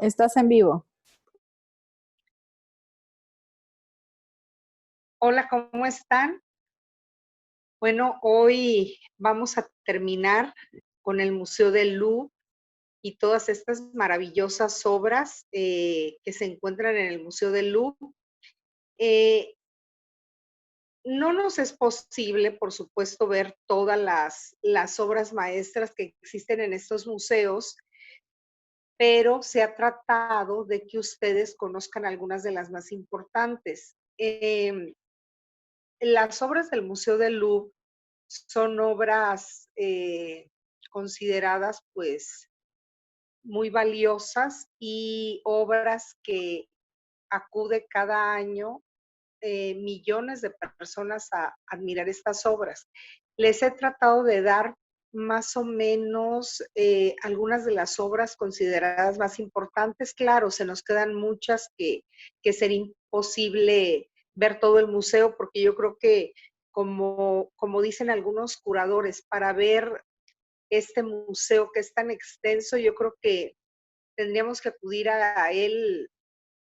Estás en vivo. Hola, ¿cómo están? Bueno, hoy vamos a terminar con el Museo del Louvre y todas estas maravillosas obras que se encuentran en el Museo del Louvre. Eh, no nos es posible, por supuesto, ver todas las obras maestras que existen en estos museos, pero se ha tratado de que ustedes conozcan algunas de las más importantes. Las obras del Museo del Louvre son obras consideradas pues muy valiosas y obras que acude cada año millones de personas a admirar estas obras. Les he tratado de dar más o menos algunas de las obras consideradas más importantes. Claro, se nos quedan muchas que sería imposible ver todo el museo, porque yo creo que, como dicen algunos curadores, para ver este museo que es tan extenso, yo creo que tendríamos que acudir a él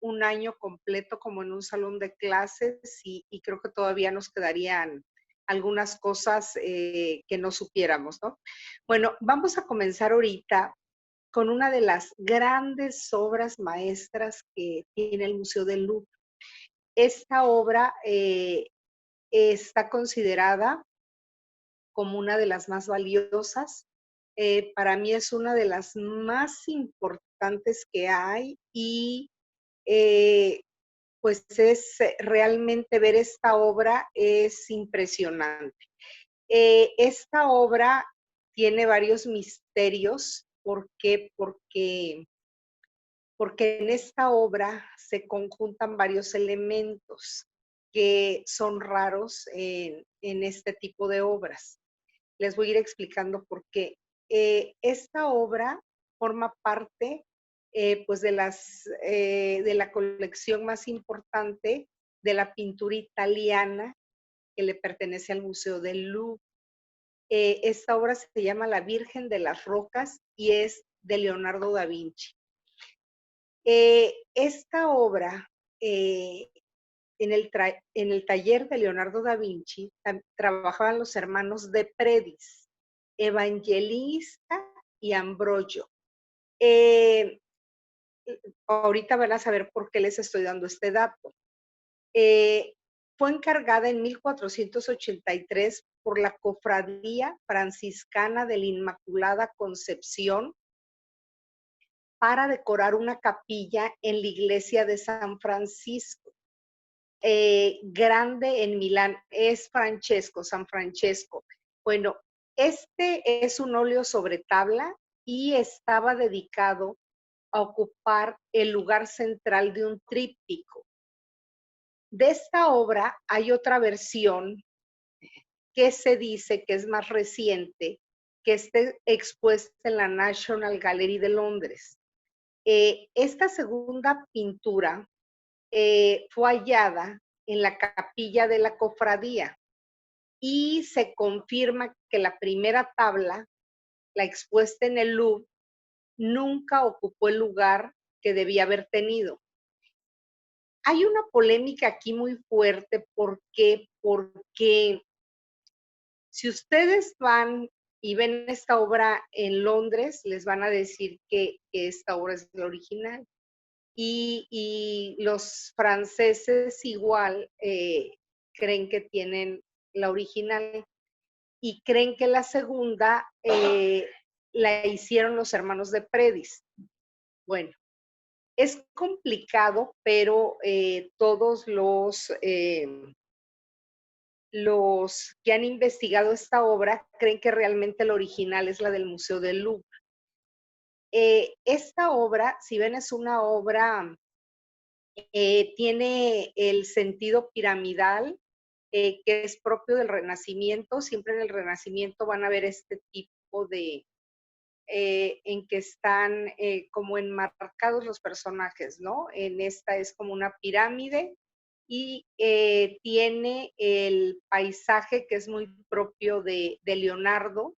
un año completo como en un salón de clases y creo que todavía nos quedarían algunas cosas que no supiéramos, ¿no? Bueno, vamos a comenzar ahorita con una de las grandes obras maestras que tiene el Museo del Louvre. Esta obra está considerada como una de las más valiosas. Para mí es una de las más importantes que hay y eh, pues es realmente ver esta obra es impresionante. Esta obra tiene varios misterios. ¿Por qué? Porque en esta obra se conjuntan varios elementos que son raros en este tipo de obras. Les voy a ir explicando por qué. Esta obra forma parte pues de la colección más importante de la pintura italiana que le pertenece al Museo del Louvre. Esta obra se llama La Virgen de las Rocas y es de Leonardo da Vinci. Esta obra, en el taller de Leonardo da Vinci, trabajaban los hermanos de Predis, Evangelista y Ambrogio. Eh, Ahorita van a saber por qué les estoy dando este dato. Eh, Fue encargada en 1483 por la Cofradía Franciscana de la Inmaculada Concepción para decorar una capilla en la iglesia de San Francisco. Grande en Milán, es Francesco, San Francesco. Bueno, este es un óleo sobre tabla y estaba dedicado a ocupar el lugar central de un tríptico. De esta obra hay otra versión que se dice que es más reciente, que está expuesta en la National Gallery de Londres. Esta segunda pintura fue hallada en la capilla de la cofradía y se confirma que la primera tabla, la expuesta en el Louvre, nunca ocupó el lugar que debía haber tenido. Hay una polémica aquí muy fuerte. ¿Por qué? Porque si ustedes van y ven esta obra en Londres, les van a decir que esta obra es la original. Y los franceses igual creen que tienen la original y creen que la segunda la hicieron los hermanos de Predis. Bueno, es complicado, pero todos los que han investigado esta obra creen que realmente la original es la del Museo del Louvre. Esta obra, si ven, es una obra, tiene el sentido piramidal, que es propio del Renacimiento. Siempre en el Renacimiento van a ver este tipo de, en que están como enmarcados los personajes, ¿no? En esta es como una pirámide y tiene el paisaje que es muy propio de Leonardo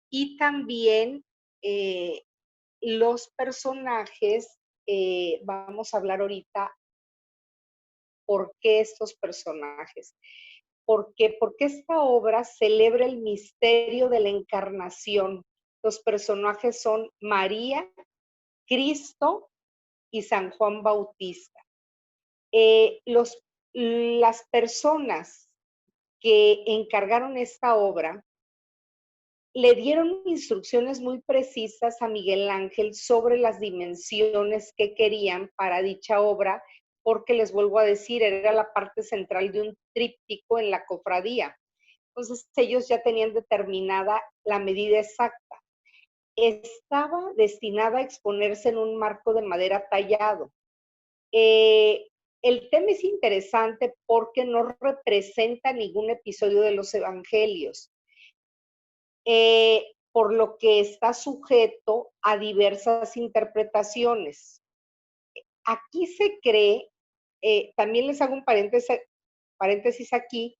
y también los personajes vamos a hablar ahorita por qué estos personajes. ¿Por qué? Porque esta obra celebra el misterio de la encarnación. Los personajes son María, Cristo y San Juan Bautista. Las personas que encargaron esta obra le dieron instrucciones muy precisas a Miguel Ángel sobre las dimensiones que querían para dicha obra, porque les vuelvo a decir, era la parte central de un tríptico en la cofradía. Entonces ellos ya tenían determinada la medida exacta. Estaba destinada a exponerse en un marco de madera tallado. El tema es interesante porque no representa ningún episodio de los evangelios, por lo que está sujeto a diversas interpretaciones. Aquí se cree, también les hago un paréntesis aquí,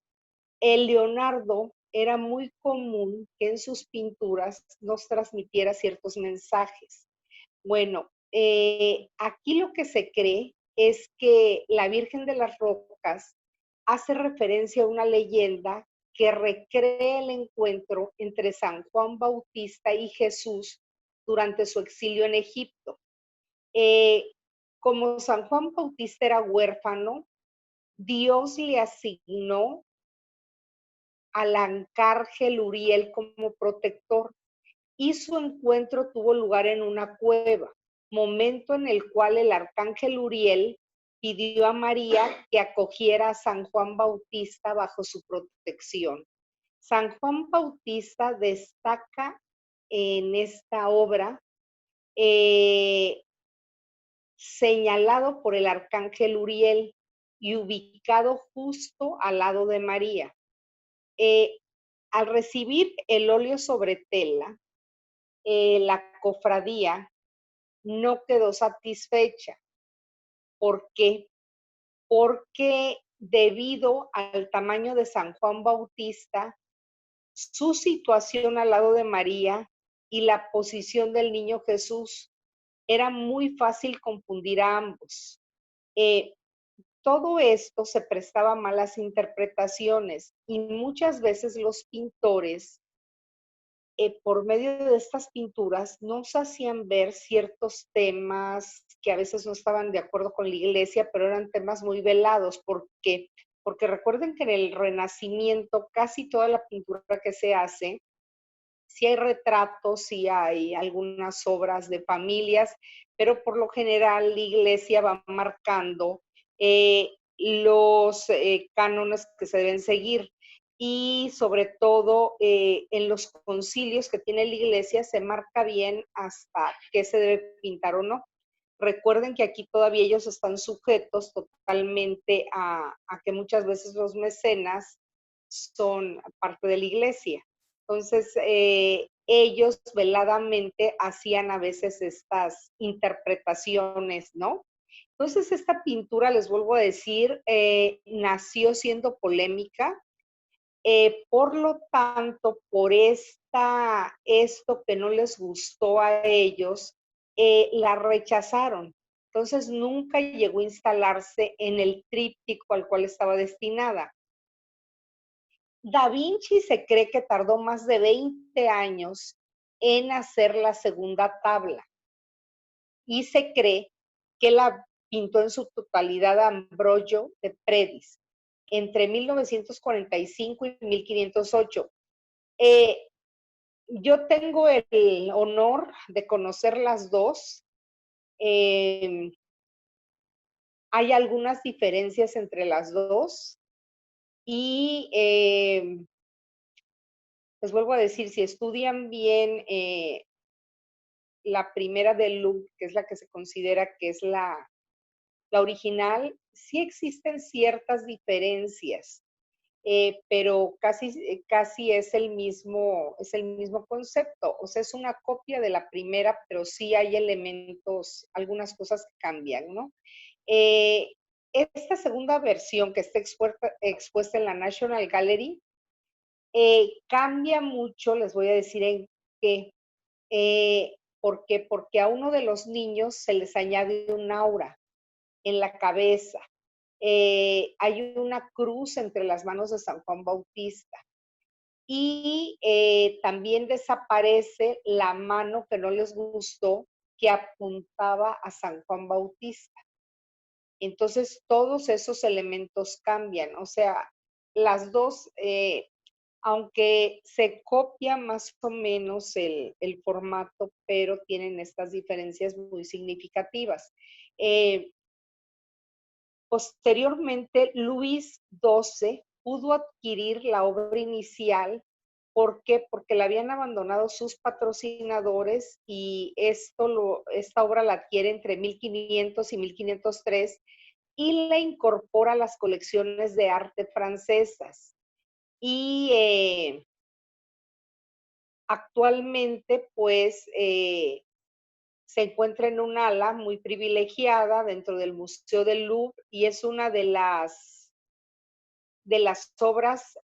el Leonardo era muy común que en sus pinturas nos transmitiera ciertos mensajes. Bueno, aquí lo que se cree es que la Virgen de las Rocas hace referencia a una leyenda que recrea el encuentro entre San Juan Bautista y Jesús durante su exilio en Egipto. Como San Juan Bautista era huérfano, Dios le asignó al arcángel Uriel como protector y su encuentro tuvo lugar en una cueva, momento en el cual el arcángel Uriel pidió a María que acogiera a San Juan Bautista bajo su protección. San Juan Bautista destaca en esta obra señalado por el arcángel Uriel y ubicado justo al lado de María. Al recibir el óleo sobre tela, la cofradía no quedó satisfecha. ¿Por qué? Porque debido al tamaño de San Juan Bautista, su situación al lado de María y la posición del niño Jesús, era muy fácil confundir a ambos. Todo esto se prestaba a malas interpretaciones y muchas veces los pintores, por medio de estas pinturas, nos hacían ver ciertos temas que a veces no estaban de acuerdo con la iglesia, pero eran temas muy velados. ¿Por qué? Porque recuerden que en el Renacimiento casi toda la pintura que se hace, sí hay retratos, sí hay algunas obras de familias, pero por lo general la iglesia va marcando los cánones que se deben seguir y sobre todo en los concilios que tiene la iglesia se marca bien hasta qué se debe pintar o no. Recuerden que aquí todavía ellos están sujetos totalmente a que muchas veces los mecenas son parte de la iglesia. Entonces, ellos veladamente hacían a veces estas interpretaciones, ¿no? Entonces, esta pintura, les vuelvo a decir, nació siendo polémica. Por lo tanto, por esto que no les gustó a ellos, la rechazaron. Entonces, nunca llegó a instalarse en el tríptico al cual estaba destinada. Da Vinci se cree que tardó más de 20 años en hacer la segunda tabla y se cree que la pintó en su totalidad Ambrogio de Predis entre 1945 y 1508. Yo tengo el honor de conocer las dos. Hay algunas diferencias entre las dos y les vuelvo a decir, si estudian bien la primera de Louvre, que es la que se considera que es la original, sí existen ciertas diferencias, pero casi es el mismo concepto. O sea, es una copia de la primera, pero sí hay elementos, algunas cosas que cambian, ¿no? Esta segunda versión que está expuesta en la National Gallery cambia mucho, les voy a decir en qué. ¿Por qué? Porque a uno de los niños se les añade un aura en la cabeza. Hay una cruz entre las manos de San Juan Bautista y también desaparece la mano que no les gustó que apuntaba a San Juan Bautista. Entonces todos esos elementos cambian, o sea, las dos, aunque se copia más o menos el formato, pero tienen estas diferencias muy significativas. Posteriormente, Luis XII pudo adquirir la obra inicial. ¿Por qué? Porque la habían abandonado sus patrocinadores y esta obra la adquiere entre 1500 y 1503 y la incorpora a las colecciones de arte francesas. Y actualmente, pues, se encuentra en un ala muy privilegiada dentro del Museo del Louvre y es una de las obras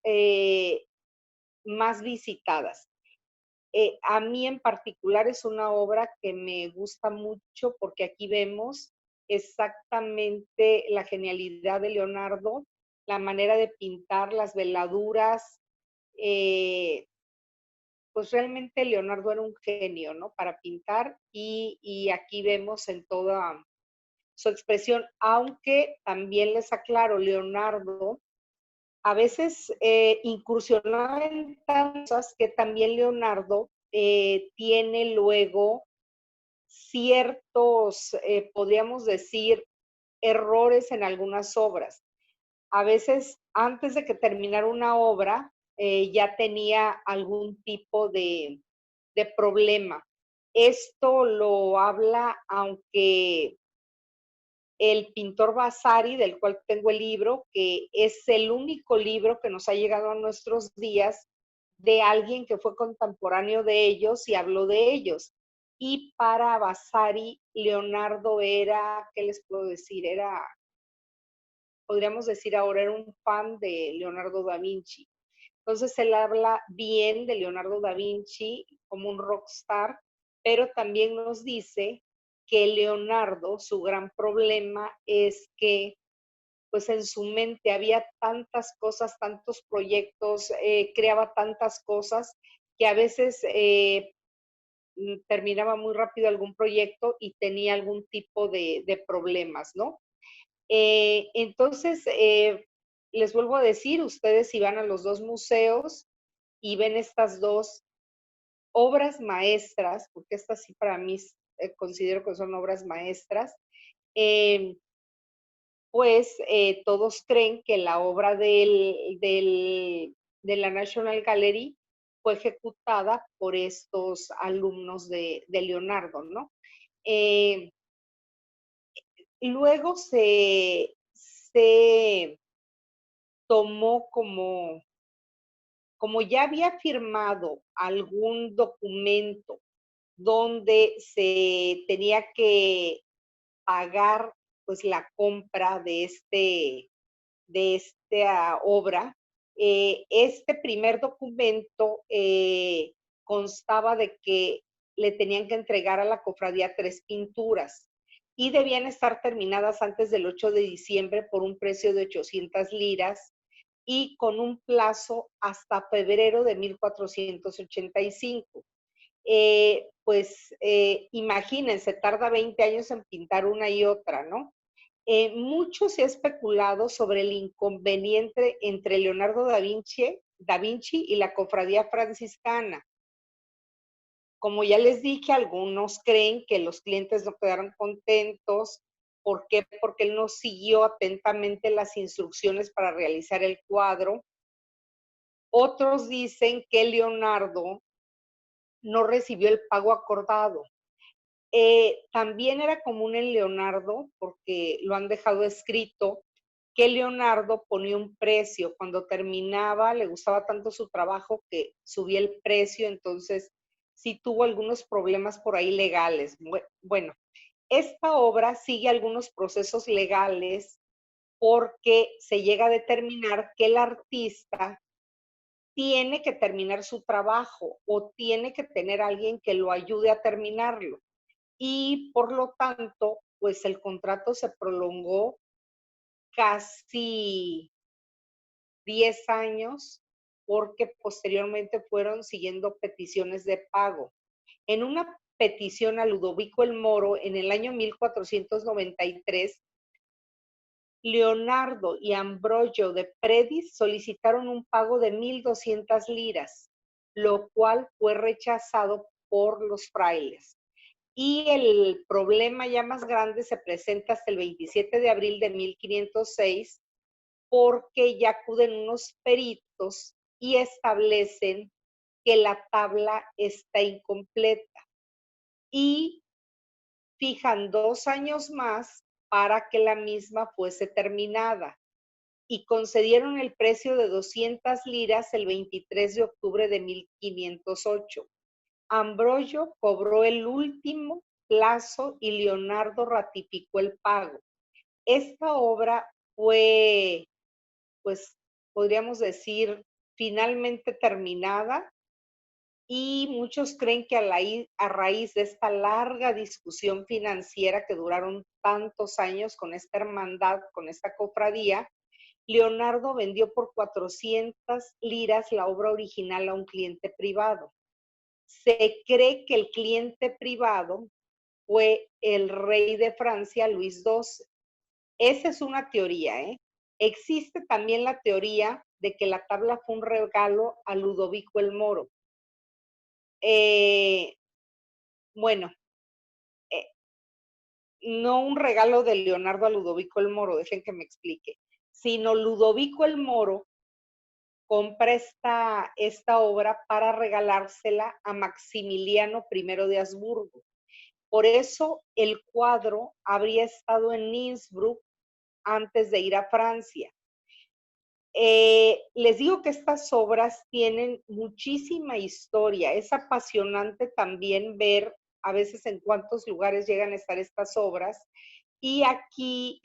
más visitadas. A mí en particular es una obra que me gusta mucho porque aquí vemos exactamente la genialidad de Leonardo, la manera de pintar las veladuras. Pues realmente Leonardo era un genio, ¿no? Para pintar y aquí vemos en toda su expresión, aunque también les aclaro, Leonardo a veces incursionaba en cosas que también Leonardo tiene luego ciertos, podríamos decir, errores en algunas obras. A veces, antes de que terminara una obra, ya tenía algún tipo de problema. Esto lo habla, aunque el pintor Vasari, del cual tengo el libro, que es el único libro que nos ha llegado a nuestros días de alguien que fue contemporáneo de ellos y habló de ellos. Y para Vasari, Leonardo era, ¿qué les puedo decir? Era, podríamos decir ahora, era un fan de Leonardo da Vinci. Entonces él habla bien de Leonardo da Vinci como un rockstar, pero también nos dice que Leonardo, su gran problema es que pues en su mente había tantas cosas, tantos proyectos, creaba tantas cosas que a veces terminaba muy rápido algún proyecto y tenía algún tipo de problemas, ¿no? Entonces, les vuelvo a decir, ustedes si van a los dos museos y ven estas dos obras maestras, porque estas sí para mí considero que son obras maestras, eh, pues todos creen que la obra de la National Gallery fue ejecutada por estos alumnos de Leonardo, ¿no? Eh, luego se tomó como ya había firmado algún documento donde se tenía que pagar pues la compra de esta obra, este primer documento constaba de que le tenían que entregar a la cofradía 3 pinturas y debían estar terminadas antes del 8 de diciembre por un precio de 800 liras y con un plazo hasta febrero de 1485. Pues imagínense, tarda 20 años en pintar una y otra, ¿no? Mucho se ha especulado sobre el inconveniente entre Leonardo da Vinci y la cofradía franciscana. Como ya les dije, algunos creen que los clientes no quedaron contentos. ¿Por qué? Porque él no siguió atentamente las instrucciones para realizar el cuadro. Otros dicen que Leonardo no recibió el pago acordado. También era común en Leonardo, porque lo han dejado escrito, que Leonardo ponía un precio. Cuando terminaba, le gustaba tanto su trabajo que subía el precio, entonces sí tuvo algunos problemas por ahí legales. Bueno, esta obra sigue algunos procesos legales porque se llega a determinar que el artista tiene que terminar su trabajo o tiene que tener alguien que lo ayude a terminarlo. Y por lo tanto, pues el contrato se prolongó casi 10 años porque posteriormente fueron siguiendo peticiones de pago. En una petición a Ludovico el Moro en el año 1493, Leonardo y Ambrogio de Predis solicitaron un pago de 1,200 liras, lo cual fue rechazado por los frailes. Y el problema ya más grande se presenta hasta el 27 de abril de 1506, porque ya acuden unos peritos y establecen que la tabla está incompleta y fijan 2 años más para que la misma fuese terminada y concedieron el precio de 200 liras el 23 de octubre de 1508. Ambrogio cobró el último plazo y Leonardo ratificó el pago. Esta obra fue, pues, podríamos decir, finalmente terminada y muchos creen que a raíz de esta larga discusión financiera que duraron tantos años con esta hermandad, con esta cofradía, Leonardo vendió por 400 liras la obra original a un cliente privado. Se cree que el cliente privado fue el rey de Francia, Luis XII. Esa es una teoría, ¿eh? Existe también la teoría de que la tabla fue un regalo a Ludovico el Moro. Eh, bueno, eh, no un regalo de Leonardo a Ludovico el Moro, dejen que me explique, sino Ludovico el Moro compra esta obra para regalársela a Maximiliano I de Habsburgo. Por eso el cuadro habría estado en Innsbruck antes de ir a Francia. Les digo que estas obras tienen muchísima historia. Es apasionante también ver a veces en cuántos lugares llegan a estar estas obras. Y aquí,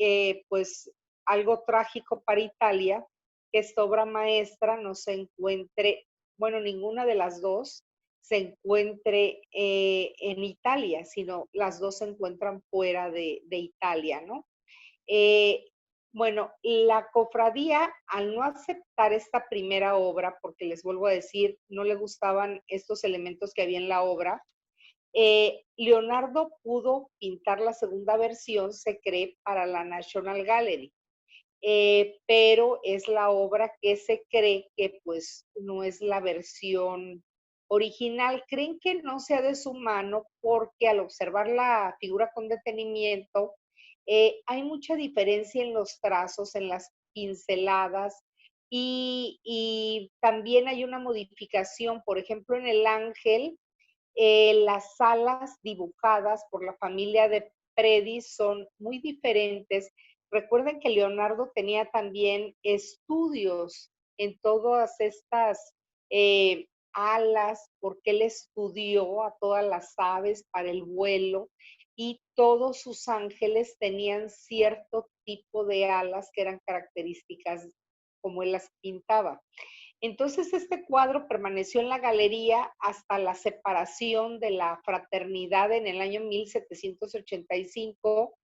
pues, algo trágico para Italia, que esta obra maestra no se encuentre, bueno, ninguna de las dos se encuentre en Italia, sino las dos se encuentran fuera de Italia, ¿no? Eh, bueno, la cofradía, al no aceptar esta primera obra, porque les vuelvo a decir, no le gustaban estos elementos que había en la obra, Leonardo pudo pintar la segunda versión, se cree, para la National Gallery, pero es la obra que se cree que pues no es la versión original. Creen que no sea de su mano porque al observar la figura con detenimiento, hay mucha diferencia en los trazos, en las pinceladas y también hay una modificación, por ejemplo, en el ángel, las alas dibujadas por la familia de Predis son muy diferentes. Recuerden que Leonardo tenía también estudios en todas estas alas, porque él estudió a todas las aves para el vuelo y todos sus ángeles tenían cierto tipo de alas que eran características como él las pintaba. Entonces, este cuadro permaneció en la galería hasta la separación de la fraternidad en el año 1785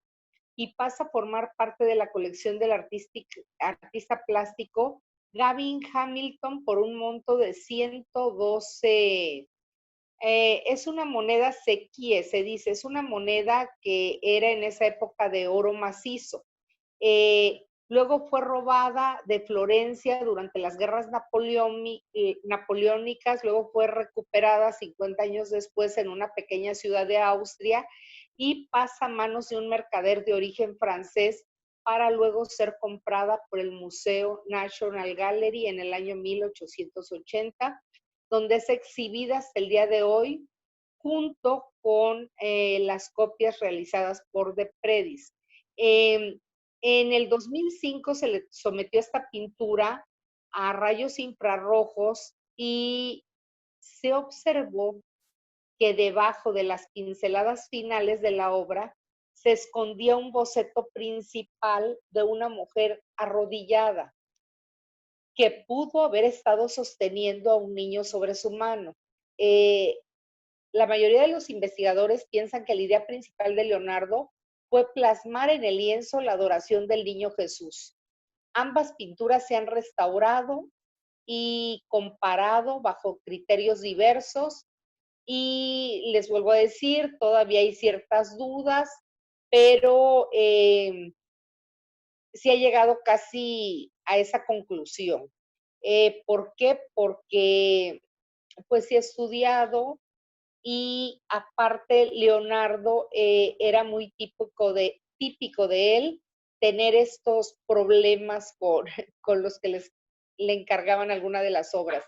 y pasa a formar parte de la colección del artista plástico Gavin Hamilton por un monto de 112. Es una moneda sequie, se dice, es una moneda que era en esa época de oro macizo. Luego fue robada de Florencia durante las guerras napoleónicas, luego fue recuperada 50 años después en una pequeña ciudad de Austria y pasa a manos de un mercader de origen francés para luego ser comprada por el Museo National Gallery en el año 1880, donde es exhibida hasta el día de hoy junto con las copias realizadas por De Predis. En el 2005 se le sometió esta pintura a rayos infrarrojos y se observó que debajo de las pinceladas finales de la obra se escondía un boceto principal de una mujer arrodillada. que pudo haber estado sosteniendo a un niño sobre su mano. Eh, la mayoría de los investigadores piensan que la idea principal de Leonardo fue plasmar en el lienzo la adoración del niño Jesús. Ambas pinturas se han restaurado y comparado bajo criterios diversos y les vuelvo a decir, todavía hay ciertas dudas, pero sí ha llegado casi a esa conclusión. ¿Por qué? Porque pues sí he estudiado y aparte Leonardo era muy típico de él tener estos problemas con los que le encargaban alguna de las obras.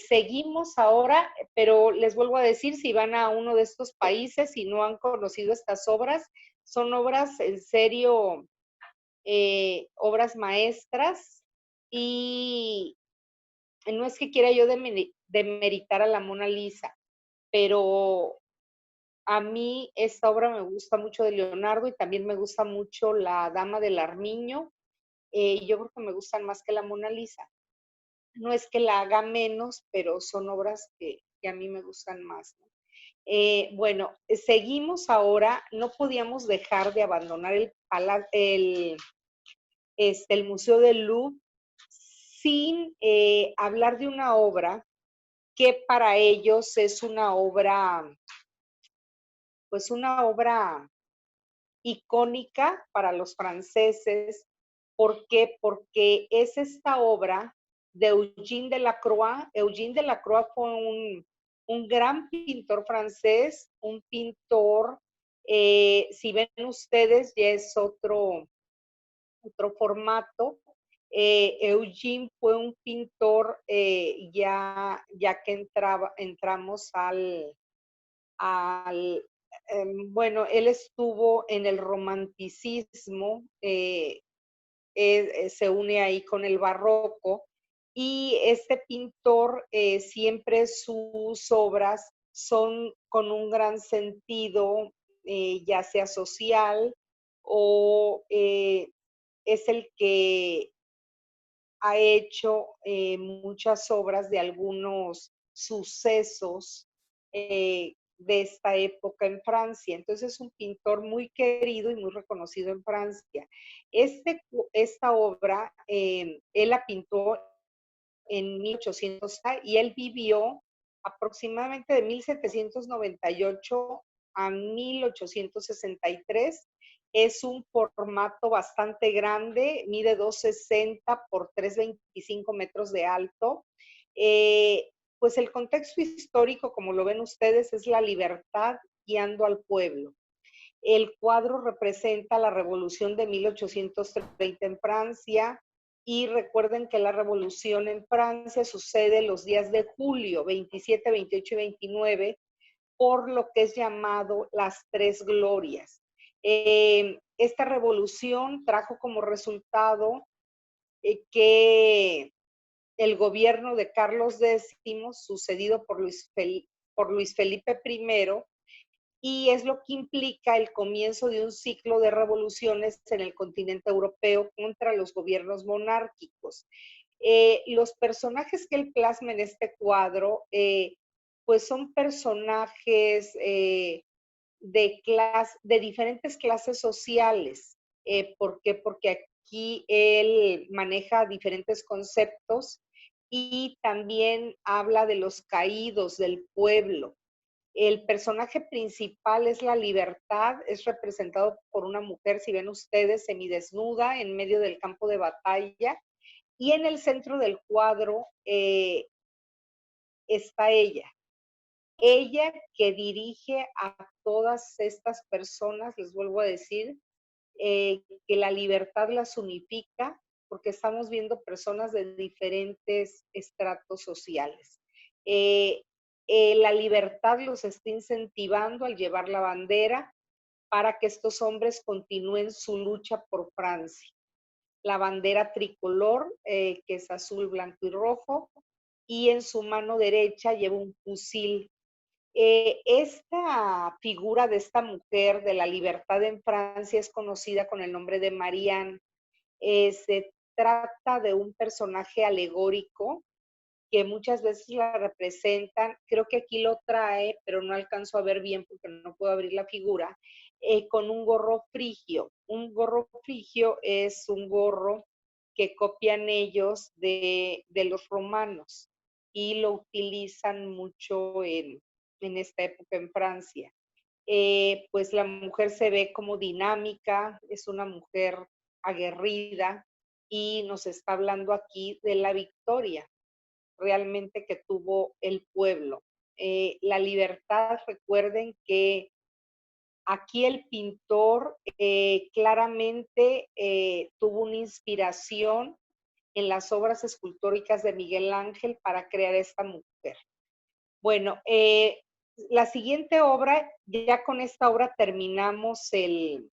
Seguimos ahora, pero les vuelvo a decir, si van a uno de estos países y no han conocido estas obras, son obras en serio, obras maestras y no es que quiera yo demeritar a la Mona Lisa, pero a mí esta obra me gusta mucho de Leonardo y también me gusta mucho La Dama del Armiño. Yo creo que me gustan más que la Mona Lisa. No es que la haga menos, pero son obras que a mí me gustan más, ¿no? Bueno, seguimos ahora. No podíamos dejar de abandonar el Museo del Louvre sin hablar de una obra que para ellos es una obra, pues una obra icónica para los franceses. ¿Por qué? Porque es esta obra de Eugène Delacroix. Eugène Delacroix fue un gran pintor francés, un pintor, si ven ustedes, ya es otro formato. Eugene fue un pintor, ya que entramos bueno, él estuvo en el romanticismo, se une ahí con el barroco, y este pintor siempre sus obras son con un gran sentido, ya sea social o es el que ha hecho muchas obras de algunos sucesos de esta época en Francia. Entonces es un pintor muy querido y muy reconocido en Francia. Esta obra, él la pintó en 1800 y él vivió aproximadamente de 1798 a 1863. Es un formato bastante grande, mide 260 por 325 metros de alto. Pues el contexto histórico, como lo ven ustedes, es la libertad guiando al pueblo. El cuadro representa la revolución de 1830 en Francia y recuerden que la revolución en Francia sucede los días de julio 27, 28 y 29 por lo que es llamado las Tres Glorias. Esta revolución trajo como resultado que el gobierno de Carlos X, sucedido por Luis Felipe I, y es lo que implica el comienzo de un ciclo de revoluciones en el continente europeo contra los gobiernos monárquicos. Los personajes que él plasma en este cuadro, pues son personajes de diferentes clases sociales. ¿Por qué? Porque aquí él maneja diferentes conceptos y también habla de los caídos del pueblo. El personaje principal es la libertad, es representado por una mujer, si ven ustedes, semidesnuda en medio del campo de batalla, y en el centro del cuadro está ella que dirige a todas estas personas, les vuelvo a decir, que la libertad las unifica, porque estamos viendo personas de diferentes estratos sociales. La libertad los está incentivando al llevar la bandera para que estos hombres continúen su lucha por Francia. La bandera tricolor, que es azul, blanco y rojo, y en su mano derecha lleva un fusil. Esta figura de esta mujer de la libertad en Francia es conocida con el nombre de Marianne. Se trata de un personaje alegórico que muchas veces la representan, creo que aquí lo trae, pero no alcanzo a ver bien porque no puedo abrir la figura, con un gorro frigio. Un gorro frigio es un gorro que copian ellos de los romanos y lo utilizan mucho en esta época en Francia. Pues la mujer se ve como dinámica, es una mujer aguerrida y nos está hablando aquí de la victoria realmente que tuvo el pueblo. La libertad, recuerden que aquí el pintor claramente tuvo una inspiración en las obras escultóricas de Miguel Ángel para crear esta mujer. Bueno, la siguiente obra, ya con esta obra terminamos el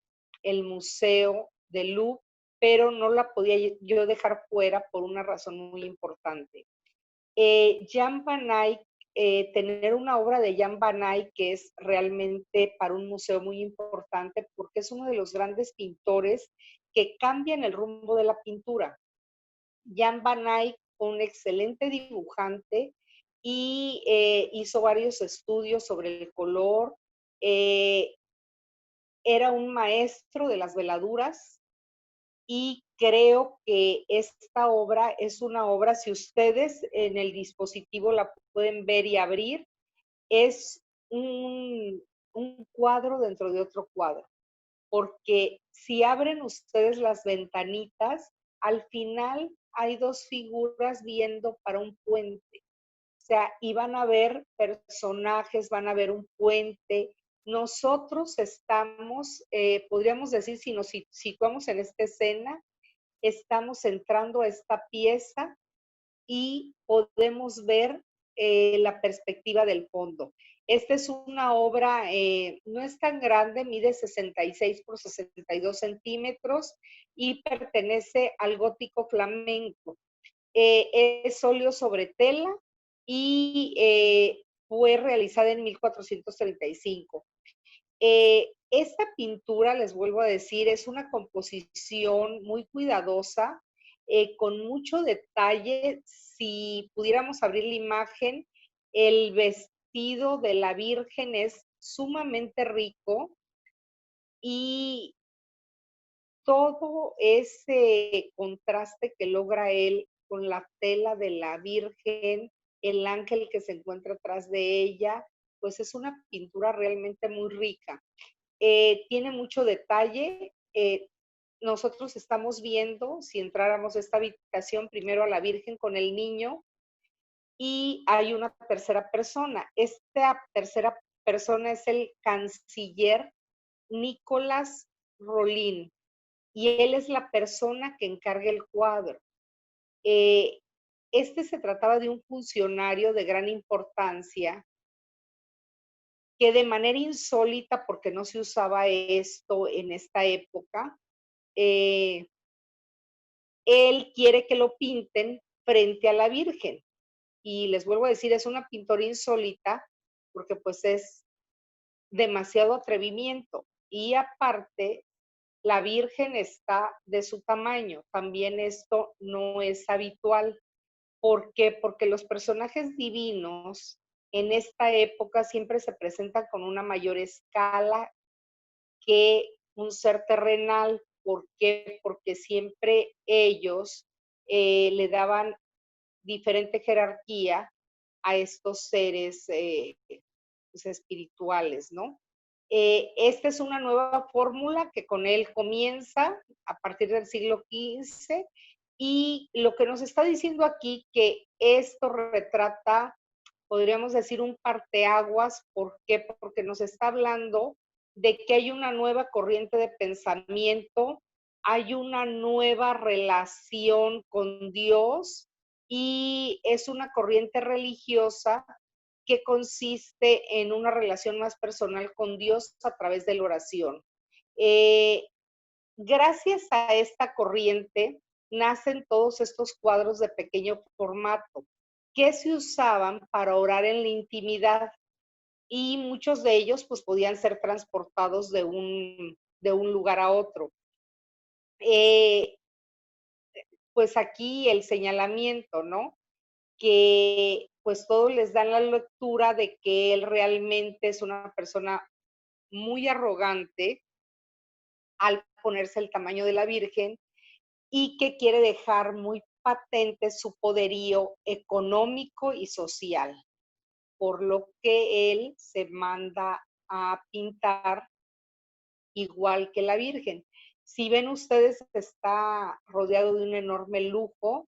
Museo del Louvre, pero no la podía yo dejar fuera por una razón muy importante. Jan van Eyck, tener una obra de Jan van Eyck que es realmente para un museo muy importante porque es uno de los grandes pintores que cambian el rumbo de la pintura. Jan van Eyck fue un excelente dibujante y hizo varios estudios sobre el color. Era un maestro de las veladuras y creo que esta obra es una obra, si ustedes en el dispositivo la pueden ver y abrir, es un cuadro dentro de otro cuadro, porque si abren ustedes las ventanitas, al final hay dos figuras viendo para un puente. O sea, y van a ver personajes, van a ver un puente. Nosotros estamos, podríamos decir, si nos situamos en esta escena, estamos entrando a esta pieza y podemos ver la perspectiva del fondo. Esta es una obra, no es tan grande, mide 66 por 62 centímetros y pertenece al gótico flamenco. Es óleo sobre tela y fue realizada en 1435. Esta pintura, les vuelvo a decir, es una composición muy cuidadosa, con mucho detalle. Si pudiéramos abrir la imagen, el vestido de la Virgen es sumamente rico y todo ese contraste que logra él con la tela de la Virgen, el ángel que se encuentra atrás de ella, pues es una pintura realmente muy rica. Tiene mucho detalle. Nosotros estamos viendo, si entráramos a esta habitación, primero a la Virgen con el niño y hay una tercera persona. Esta tercera persona es el canciller Nicolás Rollin y él es la persona que encarga el cuadro. Este se trataba de un funcionario de gran importancia que de manera insólita, porque no se usaba esto en esta época, él quiere que lo pinten frente a la Virgen. Y les vuelvo a decir, es una pintura insólita porque pues es demasiado atrevimiento. Y aparte, la Virgen está de su tamaño. También esto no es habitual. ¿Por qué? Porque los personajes divinos en esta época siempre se presentan con una mayor escala que un ser terrenal. ¿Por qué? Porque siempre ellos le daban diferente jerarquía a estos seres pues, espirituales, ¿no? Esta es una nueva fórmula que con él comienza a partir del siglo XV y lo que nos está diciendo aquí que esto retrata, podríamos decir, un parteaguas. ¿Por qué? Porque nos está hablando de que hay una nueva corriente de pensamiento, hay una nueva relación con Dios y es una corriente religiosa que consiste en una relación más personal con Dios a través de la oración. Eh, Gracias a esta corriente nacen todos estos cuadros de pequeño formato que se usaban para orar en la intimidad y muchos de ellos pues podían ser transportados de un lugar a otro. Eh, pues aquí el señalamiento, ¿no? Que pues todos les dan la lectura de que él realmente es una persona muy arrogante al ponerse el tamaño de la Virgen y que quiere dejar muy patente su poderío económico y social, por lo que él se manda a pintar igual que la Virgen. Si ven ustedes, está rodeado de un enorme lujo.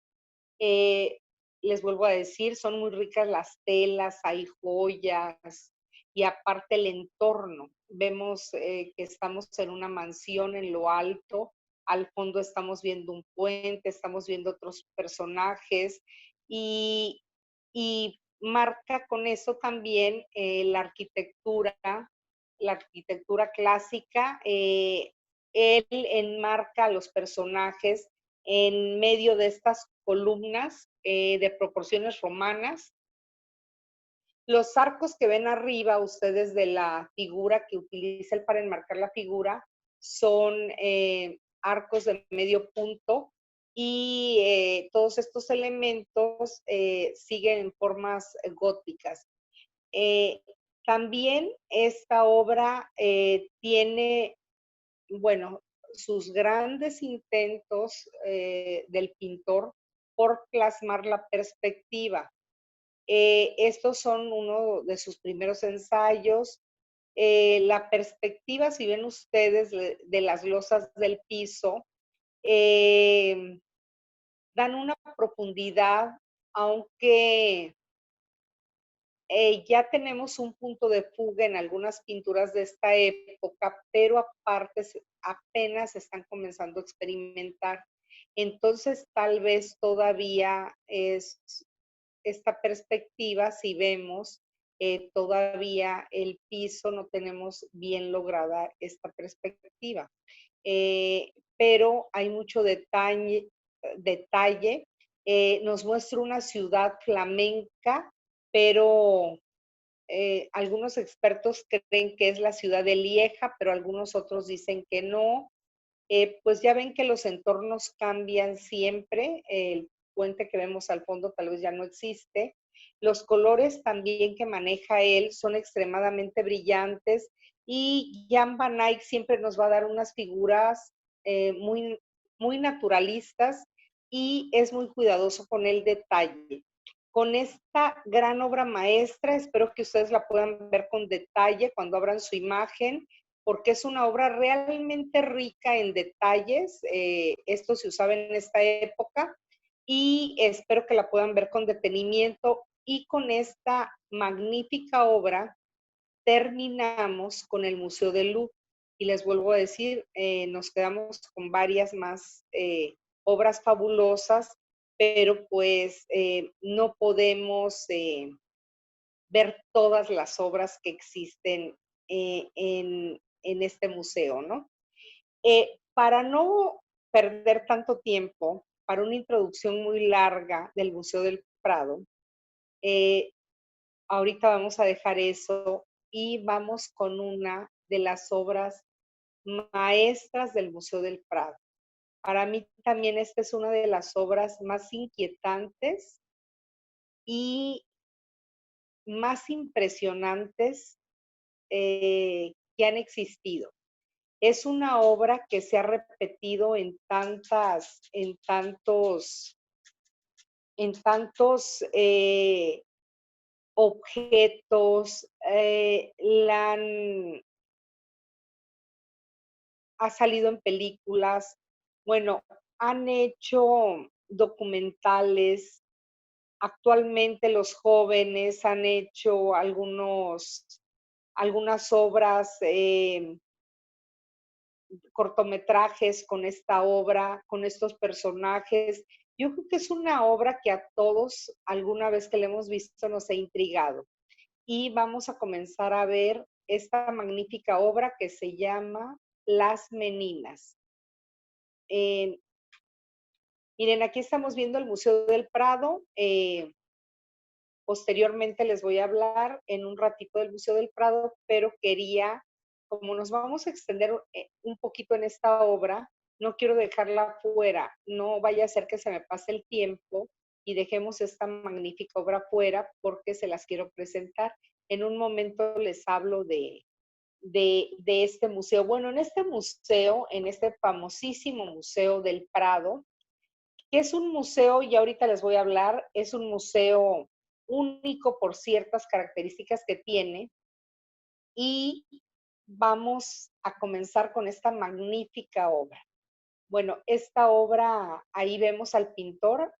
Eh, Les vuelvo a decir, son muy ricas las telas, hay joyas y aparte el entorno. Vemos que estamos en una mansión en lo alto, al fondo estamos viendo un puente, estamos viendo otros personajes y, y marca con eso también la arquitectura clásica. Él enmarca a los personajes en medio de estas columnas de proporciones romanas. Los arcos que ven arriba ustedes de la figura que utiliza él para enmarcar la figura son arcos de medio punto y todos estos elementos siguen en formas góticas. Eh, También esta obra tiene, bueno, sus grandes intentos del pintor por plasmar la perspectiva. Estos son uno de sus primeros ensayos. La perspectiva, si ven ustedes, de las losas del piso, eh, dan una profundidad, aunque ya tenemos un punto de fuga en algunas pinturas de esta época, pero aparte apenas están comenzando a experimentar. Entonces, tal vez todavía es esta perspectiva, si vemos, todavía el piso no tenemos bien lograda esta perspectiva. Pero hay mucho detalle. Nos muestra una ciudad flamenca, pero algunos expertos creen que es la ciudad de Lieja, pero algunos otros dicen que no. Pues ya ven que los entornos cambian siempre. El puente que vemos al fondo tal vez ya no existe. Los colores también que maneja él son extremadamente brillantes y Jan van Eyck siempre nos va a dar unas figuras muy, muy naturalistas y es muy cuidadoso con el detalle. Con esta gran obra maestra, espero que ustedes la puedan ver con detalle cuando abran su imagen, porque es una obra realmente rica en detalles. Esto se usaba en esta época y espero que la puedan ver con detenimiento. Y con esta magnífica obra terminamos con el Museo del Louvre. Y les vuelvo a decir, nos quedamos con varias más obras fabulosas, pero pues no podemos ver todas las obras que existen en este museo, ¿no? Para no perder tanto tiempo, para una introducción muy larga del Museo del Prado, eh, ahorita vamos a dejar eso y vamos con una de las obras maestras del Museo del Prado. Para mí también esta es una de las obras más inquietantes y más impresionantes que han existido. Es una obra que se ha repetido en tantos objetos, ha salido en películas, bueno, han hecho documentales. Actualmente los jóvenes han hecho algunas obras, cortometrajes con esta obra, con estos personajes. Yo creo que es una obra que a todos, alguna vez que la hemos visto, nos ha intrigado. Y vamos a comenzar a ver esta magnífica obra que se llama Las Meninas. Miren, aquí estamos viendo el Museo del Prado. Posteriormente les voy a hablar en un ratito del Museo del Prado, pero quería, como nos vamos a extender un poquito en esta obra, no quiero dejarla fuera, no vaya a ser que se me pase el tiempo y dejemos esta magnífica obra fuera porque se las quiero presentar. En un momento les hablo de este museo. Bueno, en este museo, en este famosísimo Museo del Prado, que es un museo, y ahorita les voy a hablar, es un museo único por ciertas características que tiene, y vamos a comenzar con esta magnífica obra. Bueno, esta obra, ahí vemos al pintor,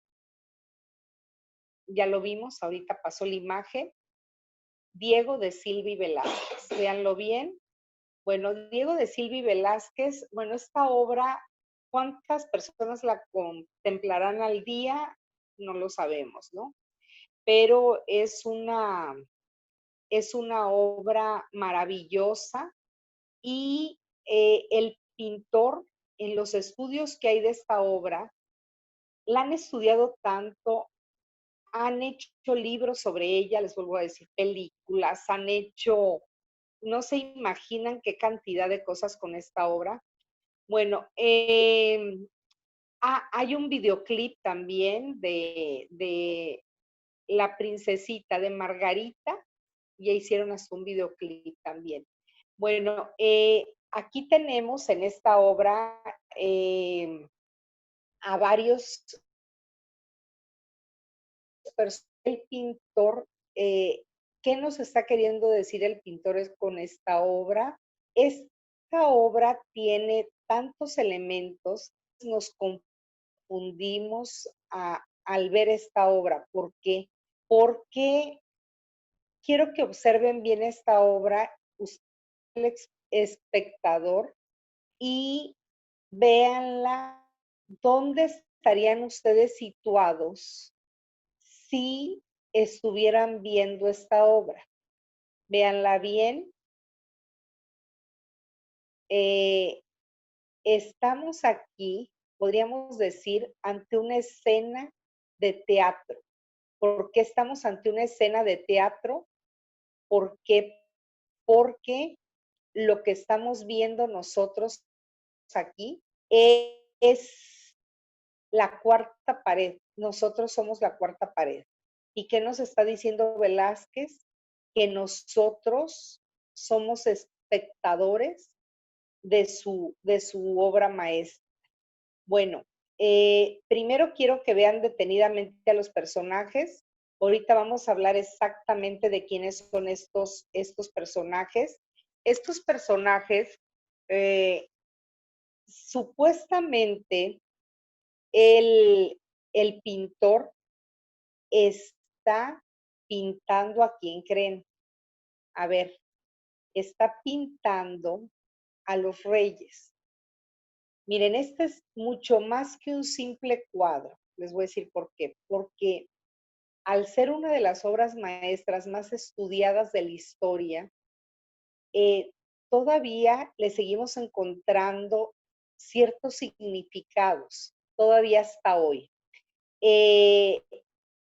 ya lo vimos, ahorita pasó la imagen, Diego de Silva y Velázquez. Véanlo bien. Bueno, Diego de Silva y Velázquez, bueno, esta obra, ¿cuántas personas la contemplarán al día? No lo sabemos, ¿no? Pero es una obra maravillosa y el pintor, en los estudios que hay de esta obra, la han estudiado tanto, han hecho libros sobre ella, les vuelvo a decir, películas, han hecho, no se imaginan qué cantidad de cosas con esta obra. Bueno, hay un videoclip también de La Princesita de Margarita, y hicieron hasta un videoclip también. Bueno, aquí tenemos en esta obra a varios personajes. El pintor, ¿qué nos está queriendo decir el pintor con esta obra? Esta obra tiene tantos elementos, nos confundimos al ver esta obra. ¿Por qué? Porque quiero que observen bien esta obra, usted, el espectador, y véanla, ¿dónde estarían ustedes situados si estuvieran viendo esta obra? Véanla bien. Estamos aquí, podríamos decir, ante una escena de teatro. ¿Por qué estamos ante una escena de teatro? ¿Por qué? Porque lo que estamos viendo nosotros aquí es la cuarta pared. Nosotros somos la cuarta pared. ¿Y qué nos está diciendo Velázquez? Que nosotros somos espectadores de su obra maestra. Bueno, primero quiero que vean detenidamente a los personajes. Ahorita vamos a hablar exactamente de quiénes son estos personajes. Estos personajes, supuestamente, el, el pintor está pintando a quién creen. A ver, está pintando a los reyes. Miren, este es mucho más que un simple cuadro. Les voy a decir por qué. Porque al ser una de las obras maestras más estudiadas de la historia, todavía le seguimos encontrando ciertos significados, todavía hasta hoy.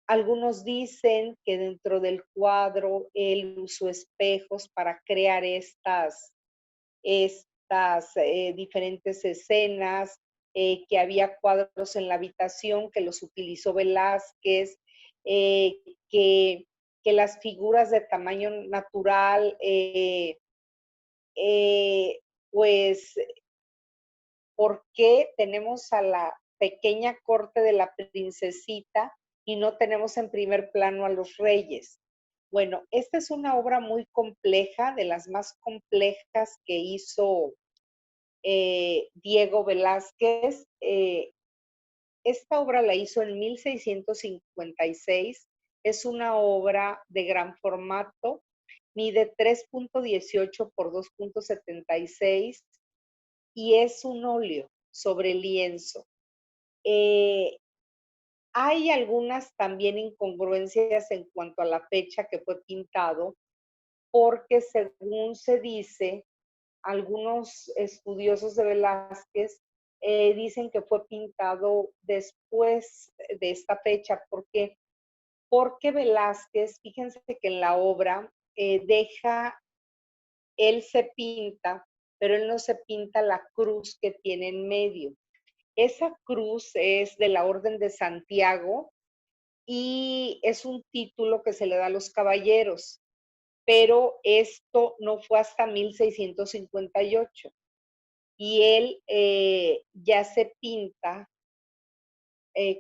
Algunos dicen que dentro del cuadro él usó espejos para crear estas diferentes escenas, que había cuadros en la habitación que los utilizó Velázquez, eh, que, que, las figuras de tamaño natural, pues, ¿por qué tenemos a la pequeña corte de la princesita y no tenemos en primer plano a los reyes? Bueno, esta es una obra muy compleja, de las más complejas que hizo Diego Velázquez. Esta obra la hizo en 1656. Es una obra de gran formato, mide 3.18 por 2.76 y es un óleo sobre lienzo. Hay algunas también incongruencias en cuanto a la fecha que fue pintado, porque según se dice, algunos estudiosos de Velázquez dicen que fue pintado después de esta fecha. ¿Por qué? Porque Velázquez, fíjense que en la obra él se pinta, pero él no se pinta la cruz que tiene en medio. Esa cruz es de la Orden de Santiago y es un título que se le da a los caballeros, pero esto no fue hasta 1658 y él ya se pinta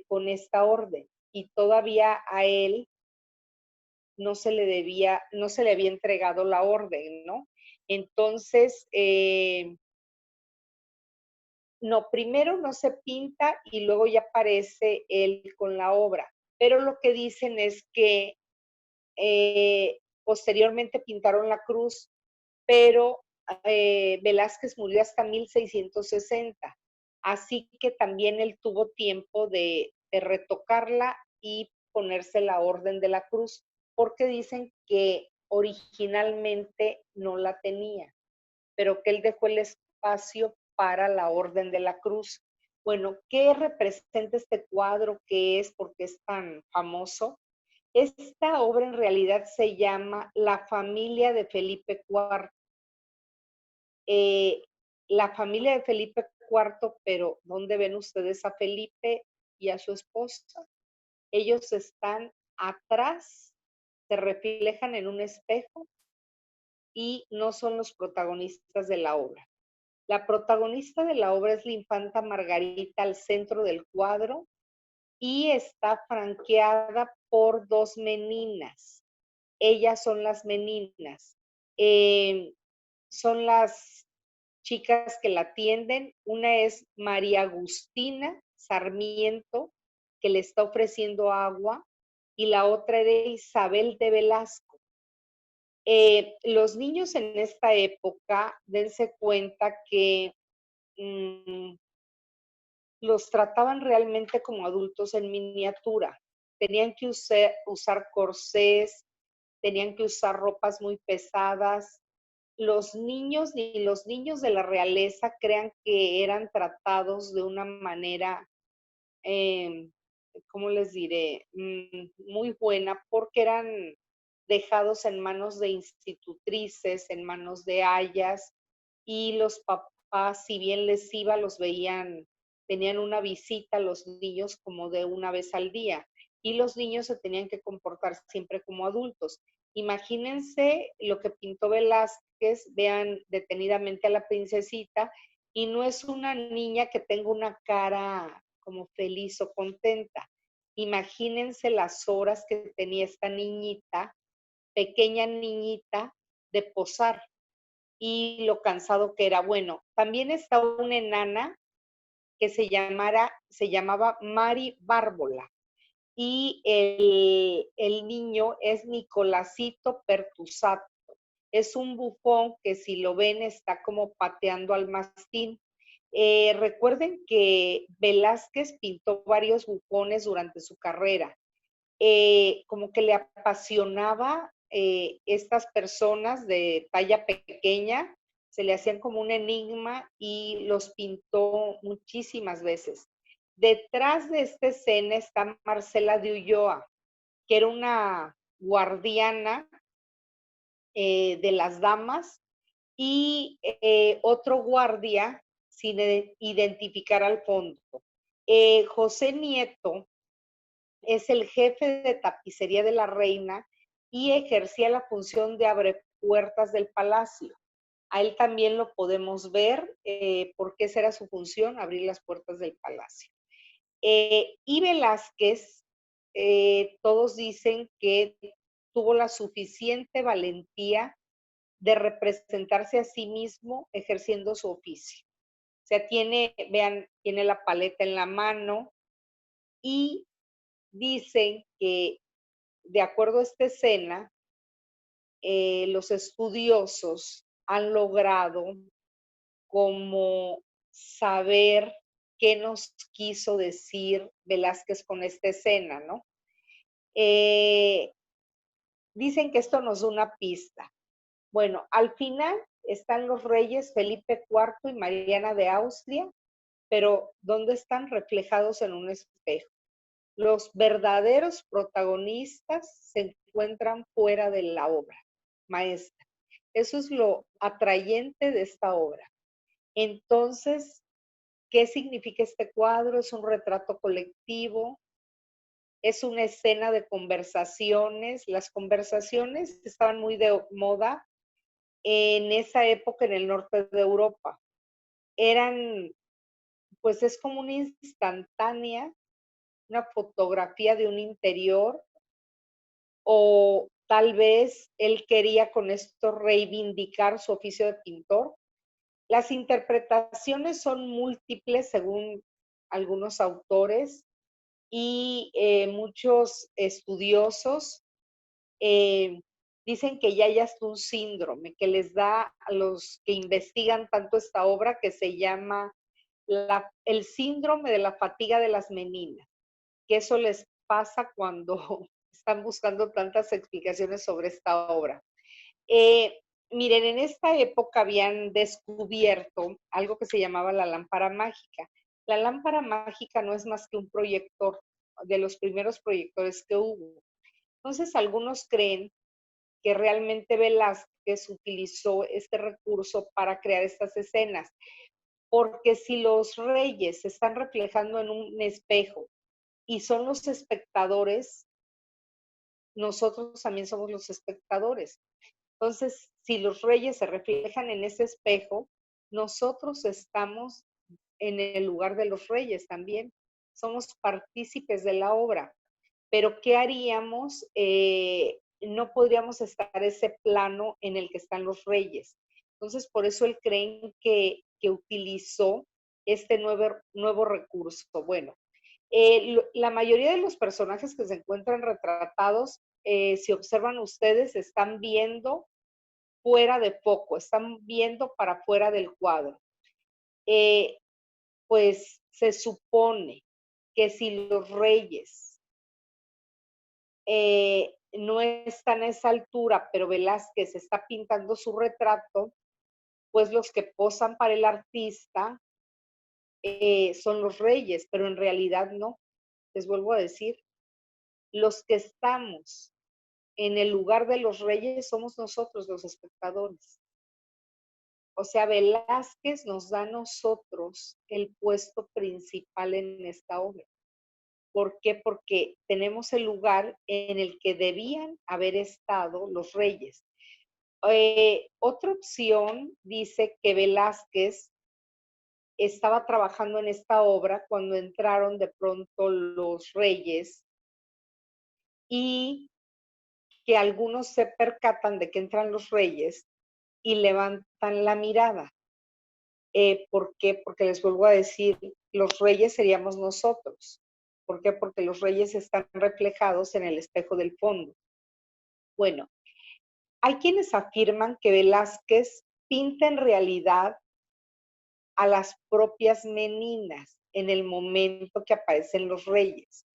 con esta orden y todavía a él no se le había entregado la orden, ¿no? Entonces, no, primero no se pinta y luego ya aparece él con la obra, pero lo que dicen es que posteriormente pintaron la cruz, pero Velázquez murió hasta 1660, así que también él tuvo tiempo de retocarla y ponerse la orden de la cruz, porque dicen que originalmente no la tenía, pero que él dejó el espacio para la orden de la cruz. Bueno, ¿qué representa este cuadro? ¿Qué es? ¿Por qué es tan famoso? Esta obra en realidad se llama La familia de Felipe IV. Eh, la familia de Felipe IV, pero ¿dónde ven ustedes a Felipe y a su esposa? Ellos están atrás, se reflejan en un espejo y no son los protagonistas de la obra. La protagonista de la obra es la infanta Margarita al centro del cuadro y está franqueada por dos meninas. Ellas son las meninas. Eh, Son las chicas que la atienden. Una es María Agustina Sarmiento, que le está ofreciendo agua, y la otra era Isabel de Velasco. Los niños en esta época, dense cuenta que mmm, los trataban realmente como adultos en miniatura. Tenían que usar corsés, tenían que usar ropas muy pesadas. Los niños ni los niños de la realeza crean que eran tratados de una manera, eh, ¿cómo les diré? Muy buena, porque eran dejados en manos de institutrices, en manos de ayas, y los papás, si bien les iba, los veían, tenían una visita a los niños como de una vez al día, y los niños se tenían que comportar siempre como adultos. Imagínense lo que pintó Velázquez, vean detenidamente a la princesita, y no es una niña que tenga una cara como feliz o contenta. Imagínense las horas que tenía esta niñita, pequeña niñita, de posar y lo cansado que era. Bueno, también está una enana que se llamaba Mari Bárbola y el niño es Nicolásito Pertusato. Es un bufón que si lo ven está como pateando al mastín. Recuerden que Velázquez pintó varios bufones durante su carrera. Como que le apasionaba estas personas de talla pequeña, se le hacían como un enigma y los pintó muchísimas veces. Detrás de esta escena está Marcela de Ulloa, que era una guardiana de las damas, y otro guardia sin identificar al fondo. José Nieto es el jefe de tapicería de la reina y ejercía la función de abrepuertas del palacio. A él también lo podemos ver, porque esa era su función, abrir las puertas del palacio. Y Velázquez, todos dicen que tuvo la suficiente valentía de representarse a sí mismo ejerciendo su oficio. O sea, vean, tiene la paleta en la mano y dicen que, de acuerdo a esta escena, los estudiosos han logrado como saber qué nos quiso decir Velázquez con esta escena, ¿no? Eh, Dicen que esto nos da una pista. Bueno, al final están los reyes Felipe IV y Mariana de Austria, pero ¿dónde están? Reflejados en un espejo. Los verdaderos protagonistas se encuentran fuera de la obra maestra. Eso es lo atrayente de esta obra. Entonces, ¿Qué significa este cuadro? Es un retrato colectivo, es una escena de conversaciones. Las conversaciones estaban muy de moda en esa época en el norte de Europa. Eran, pues es como una instantánea, una fotografía de un interior, o tal vez él quería con esto reivindicar su oficio de pintor. Las interpretaciones son múltiples según algunos autores y muchos estudiosos eh, dicen que ya hay hasta un síndrome que les da a los que investigan tanto esta obra que se llama el síndrome de la fatiga de las meninas, que eso les pasa cuando están buscando tantas explicaciones sobre esta obra. Eh, Miren, en esta época habían descubierto algo que se llamaba la lámpara mágica. La lámpara mágica no es más que un proyector, de los primeros proyectores que hubo. Entonces, algunos creen que realmente Velázquez utilizó este recurso para crear estas escenas, porque si los reyes se están reflejando en un espejo y son los espectadores, nosotros también somos los espectadores. Entonces, si los reyes se reflejan en ese espejo, nosotros estamos en el lugar de los reyes también. Somos partícipes de la obra. Pero ¿qué haríamos? No podríamos estar ese plano en el que están los reyes. Entonces, por eso él creen que utilizó este nuevo recurso. Bueno, la mayoría de los personajes que se encuentran retratados, si observan ustedes, están viendo fuera de foco, están viendo para fuera del cuadro. Eh, pues se supone que si los reyes no están a esa altura, pero Velázquez está pintando su retrato, pues los que posan para el artista son los reyes, pero en realidad no. Les vuelvo a decir, los que estamos en el lugar de los reyes somos nosotros, los espectadores. O sea, Velázquez nos da a nosotros el puesto principal en esta obra. ¿Por qué? Porque tenemos el lugar en el que debían haber estado los reyes. Otra opción dice que Velázquez estaba trabajando en esta obra cuando entraron de pronto los reyes y que algunos se percatan de que entran los reyes y levantan la mirada. ¿Por qué? Porque les vuelvo a decir, los reyes seríamos nosotros. ¿Por qué? Porque los reyes están reflejados en el espejo del fondo. Bueno, hay quienes afirman que Velázquez pinta en realidad a las propias meninas en el momento que aparecen los reyes.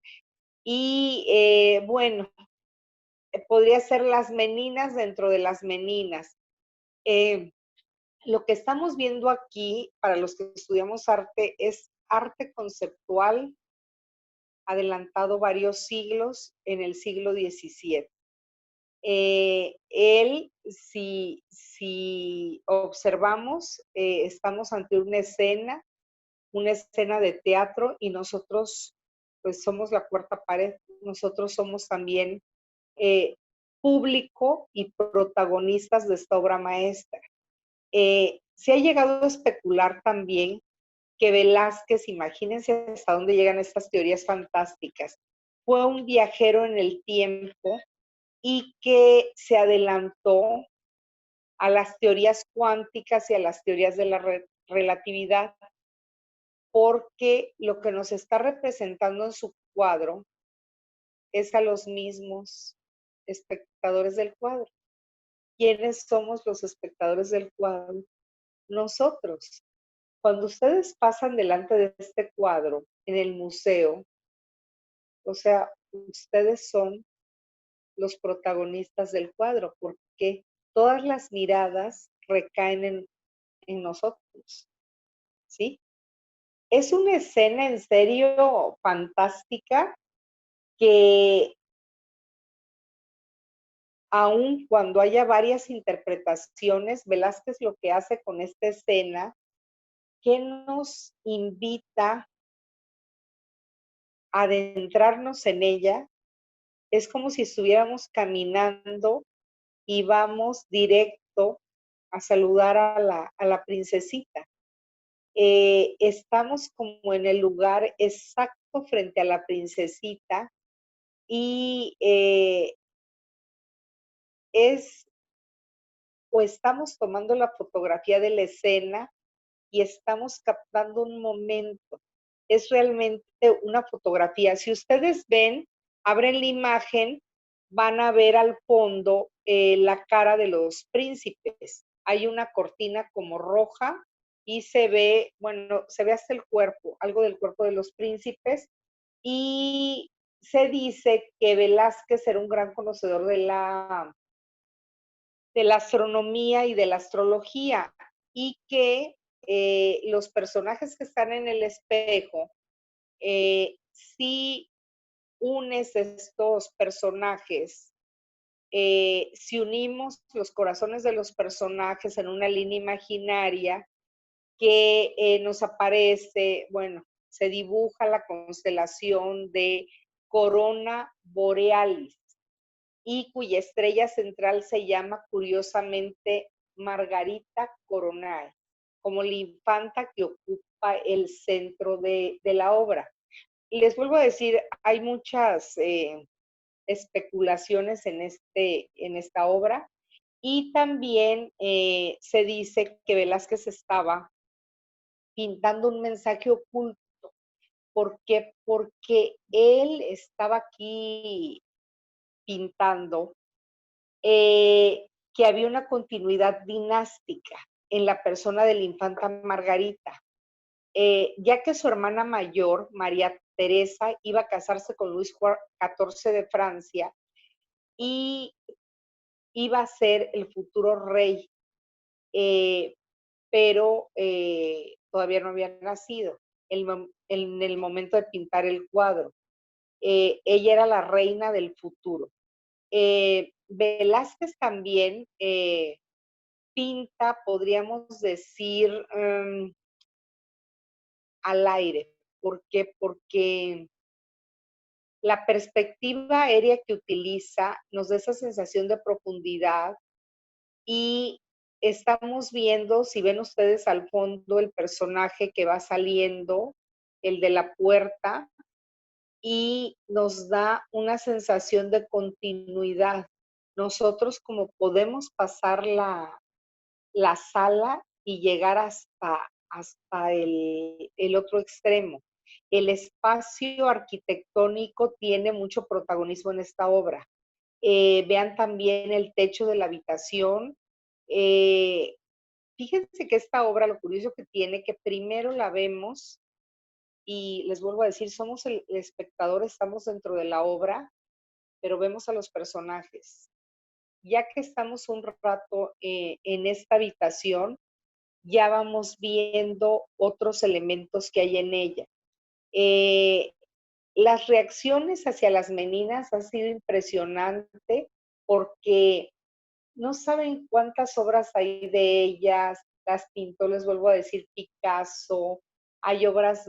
Y bueno, podría ser las meninas dentro de las meninas. Lo que estamos viendo aquí, para los que estudiamos arte, es arte conceptual adelantado varios siglos en el siglo XVII. Él, si observamos, estamos ante una escena de teatro y nosotros pues somos la cuarta pared, nosotros somos también eh, público y protagonistas de esta obra maestra. Se ha llegado a especular también que Velázquez, imagínense hasta dónde llegan estas teorías fantásticas, fue un viajero en el tiempo y que se adelantó a las teorías cuánticas y a las teorías de la relatividad, porque lo que nos está representando en su cuadro es a los mismos espectadores del cuadro. ¿Quiénes somos los espectadores del cuadro? Nosotros. Cuando ustedes pasan delante de este cuadro en el museo, o sea, ustedes son los protagonistas del cuadro, porque todas las miradas recaen en nosotros, ¿sí? Es una escena en serio fantástica que aun cuando haya varias interpretaciones, Velázquez lo que hace con esta escena ¿qué nos invita a adentrarnos en ella? Es como si estuviéramos caminando y vamos directo a saludar a la princesita. Estamos como en el lugar exacto frente a la princesita y es o estamos tomando la fotografía de la escena y estamos captando un momento. Es realmente una fotografía. Si ustedes ven, abren la imagen, van a ver al fondo la cara de los príncipes. Hay una cortina como roja y se ve, bueno, se ve hasta el cuerpo, algo del cuerpo de los príncipes. Y se dice que Velázquez era un gran conocedor de la astronomía y de la astrología y que los personajes que están en el espejo, si unes estos personajes, si unimos los corazones de los personajes en una línea imaginaria que nos aparece, bueno, se dibuja la constelación de Corona Borealis y cuya estrella central se llama curiosamente Margarita Coronae, como la infanta que ocupa el centro de la obra. Y les vuelvo a decir, hay muchas especulaciones en esta obra y también se dice que Velázquez estaba pintando un mensaje oculto. ¿Por qué? Porque él estaba aquí pintando que había una continuidad dinástica en la persona de la infanta Margarita, ya que su hermana mayor, María Teresa, iba a casarse con Luis XIV de Francia y iba a ser el futuro rey, pero todavía no había nacido en el momento de pintar el cuadro. Ella era la reina del futuro. Velázquez también pinta, podríamos decir, al aire. ¿Por qué? Porque la perspectiva aérea que utiliza nos da esa sensación de profundidad y estamos viendo, si ven ustedes al fondo, el personaje que va saliendo, el de la puerta, y nos da una sensación de continuidad. Nosotros como podemos pasar la sala y llegar hasta el otro extremo. El espacio arquitectónico tiene mucho protagonismo en esta obra. Vean también el techo de la habitación. Eh, Fíjense que esta obra, lo curioso que tiene, que primero la vemos y les vuelvo a decir, somos el espectador, estamos dentro de la obra, pero vemos a los personajes. Ya que estamos un rato en esta habitación, ya vamos viendo otros elementos que hay en ella. Eh, las reacciones hacia las meninas han sido impresionante porque no saben cuántas obras hay de ellas, las pintó, les vuelvo a decir, Picasso, hay obras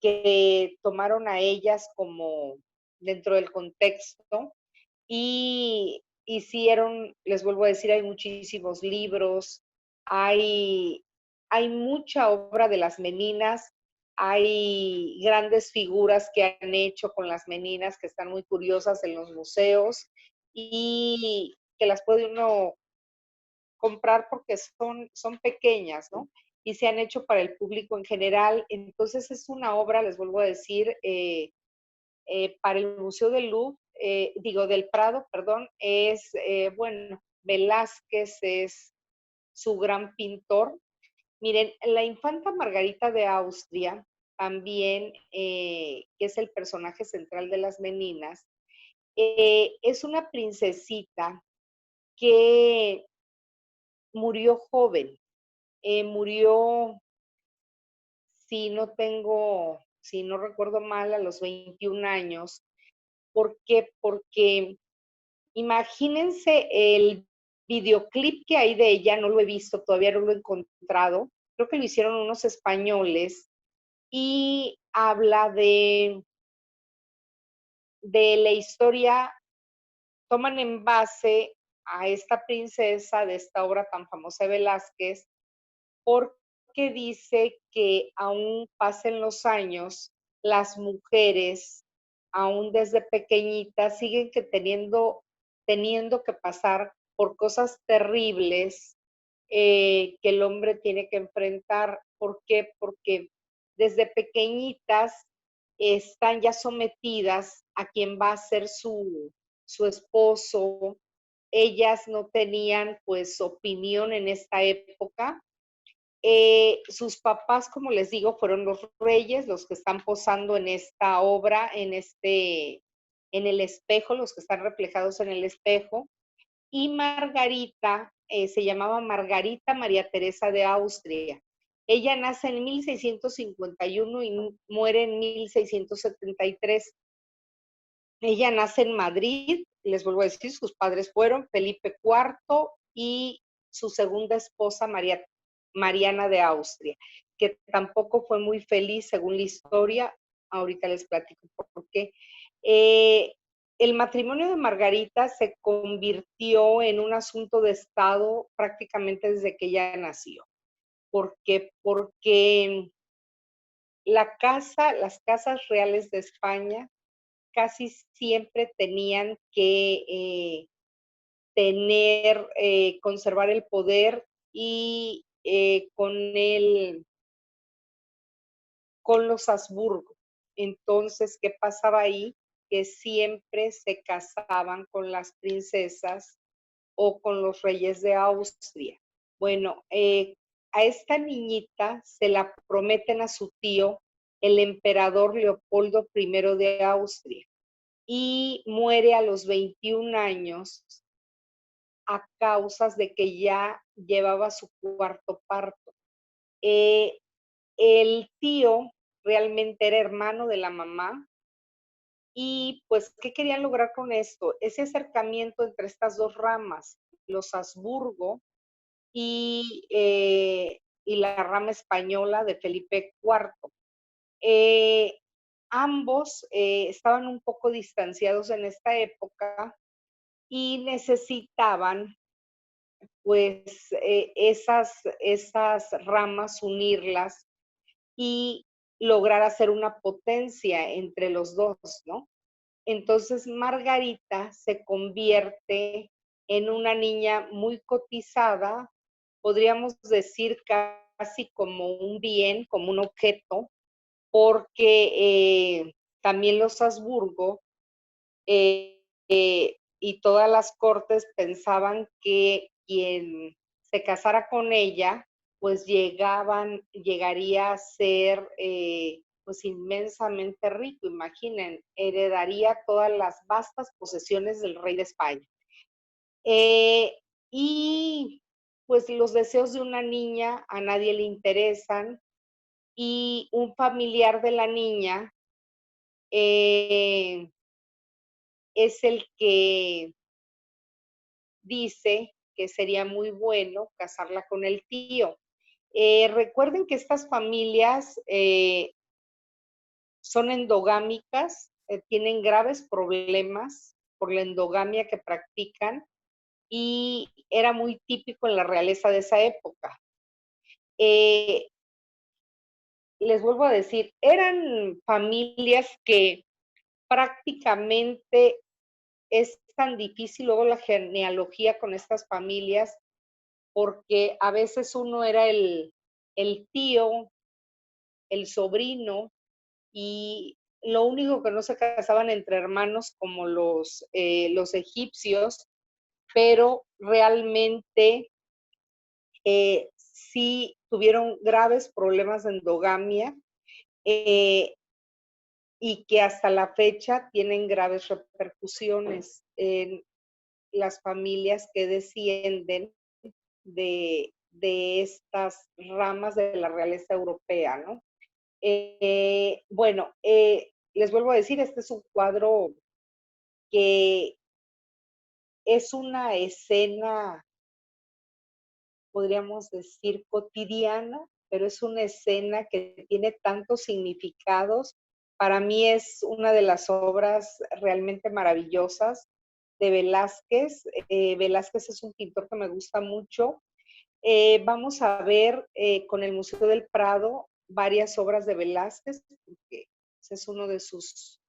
que tomaron a ellas como dentro del contexto y hicieron, les vuelvo a decir, hay muchísimos libros, hay, hay mucha obra de las meninas, hay grandes figuras que han hecho con las meninas que están muy curiosas en los museos y que las puede uno comprar porque son pequeñas, ¿no? Y se han hecho para el público en general. Entonces es una obra, les vuelvo a decir, para el Museo del Louvre, del Prado, perdón, es, bueno, Velázquez es su gran pintor. Miren, la infanta Margarita de Austria, también, que es el personaje central de las Meninas, es una princesita que murió joven, murió, si no recuerdo mal, a los 21 años. ¿Por qué? Porque imagínense el videoclip que hay de ella, no lo he visto, todavía no lo he encontrado, creo que lo hicieron unos españoles y habla de la historia, toman en base a esta princesa de esta obra tan famosa de Velázquez, porque dice que aún pasen los años, las mujeres, aún desde pequeñitas, siguen teniendo que pasar por cosas terribles que el hombre tiene que enfrentar. ¿Por qué? Porque desde pequeñitas están ya sometidas a quien va a ser su esposo. Ellas no tenían pues opinión en esta época. Sus papás, como les digo, fueron los reyes, los que están posando en esta obra, en el espejo, los que están reflejados en el espejo. Y Margarita se llamaba Margarita María Teresa de Austria. Ella nace en 1651 y muere en 1673. Ella nace en Madrid, les vuelvo a decir, sus padres fueron Felipe IV y su segunda esposa Mariana de Austria, que tampoco fue muy feliz según la historia. Ahorita les platico por qué. El matrimonio de Margarita se convirtió en un asunto de Estado prácticamente desde que ella nació. ¿Por qué? Porque las casas reales de España casi siempre tenían que conservar el poder y con los Habsburgo. Entonces, ¿qué pasaba ahí? Que siempre se casaban con las princesas o con los reyes de Austria. Bueno, a esta niñita se la prometen a su tío, el emperador Leopoldo I de Austria, y muere a los 21 años a causas de que ya llevaba su cuarto parto. El tío realmente era hermano de la mamá y pues, ¿qué querían lograr con esto? Ese acercamiento entre estas dos ramas, los Habsburgo y la rama española de Felipe IV. Ambos estaban un poco distanciados en esta época y necesitaban pues esas ramas unirlas y lograr hacer una potencia entre los dos, ¿no? Entonces Margarita se convierte en una niña muy cotizada, podríamos decir casi como un bien, como un objeto, porque también los Habsburgo y todas las cortes pensaban que quien se casara con ella, pues llegaría a ser pues inmensamente rico. Imaginen, heredaría todas las vastas posesiones del rey de España. Eh, y pues los deseos de una niña a nadie le interesan y un familiar de la niña es el que dice que sería muy bueno casarla con el tío. Recuerden que estas familias son endogámicas, tienen graves problemas por la endogamia que practican y era muy típico en la realeza de esa época. Les vuelvo a decir, eran familias que prácticamente es tan difícil luego la genealogía con estas familias porque a veces uno era el tío, el sobrino, y lo único que no se casaban entre hermanos como los egipcios, pero realmente sí tuvieron graves problemas de endogamia eh, y que hasta la fecha tienen graves repercusiones en las familias que descienden de estas ramas de la realeza europea, ¿no? Bueno, les vuelvo a decir, este es un cuadro que es una escena podríamos decir, cotidiana, pero es una escena que tiene tantos significados. Para mí es una de las obras realmente maravillosas de Velázquez. Velázquez es un pintor que me gusta mucho. Vamos a ver con el Museo del Prado varias obras de Velázquez, porque es uno de sus